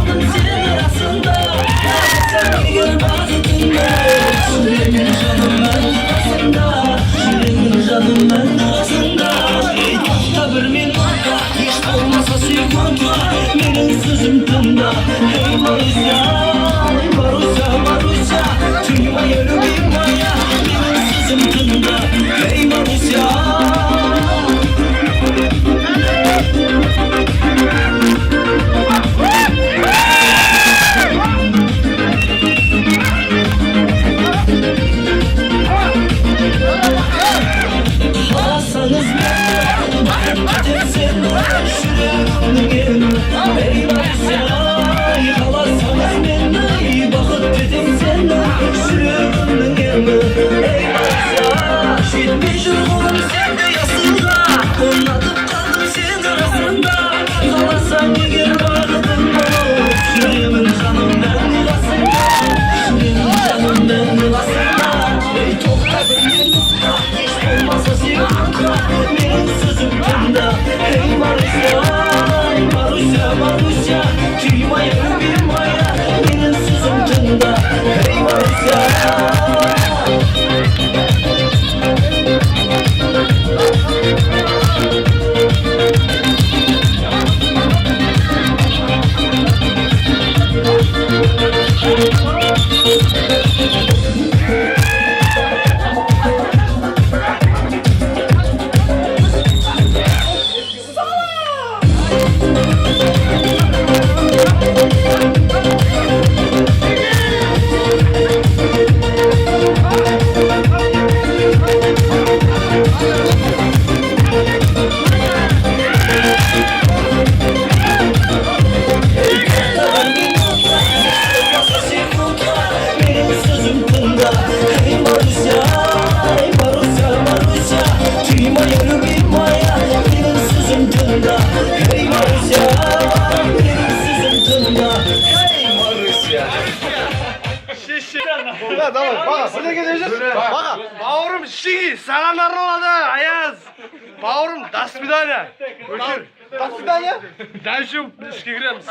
kaldım senin arasında. Sen bir gel baktığında Şirin canım ben arasında. Şirin canım ben arasında. Hafta bir minutka hiç olmasa sekunda. Benim sözüm tında. Hey Marusya, Marusya, Marusya. Tüyma yürü bir maya. Benim sözüm tında. Hey Marusya. Bağırsanız beni, bakıp seni, şuraya gelme. Ey Marusya, bağırsanız beni, bakıp dedim seni, şuraya gelme. Ey Marusya, şitmiş oğlum sende yasında, anlatıp kaldım senin arasında. Bağırsan gel bağırdım bana, şuraya canım ben arasında. Şuraya canım ben arasında. Ey topladım bir nokta, hiç olmazsa sevmekta. Benim sözüm tında. Hey Marusya, Marusya, Marusya. Tüyma yarı bir maya. Benim sözüm tında. Hey Marusya. Benim sözüm tında. Hey Marusya, Marusya, Marusya. Tüyma yarı bir maya. Benim sözüm tında. Hey Marusya, benim sözüm tında. Hey Marusya. Ya tamam bak buraya gideceğiz. Bak Bavrum şiki sana naroladı Ayaz. Bavrum das bir tane. bak bir tane. Ben şu şiki gireriz.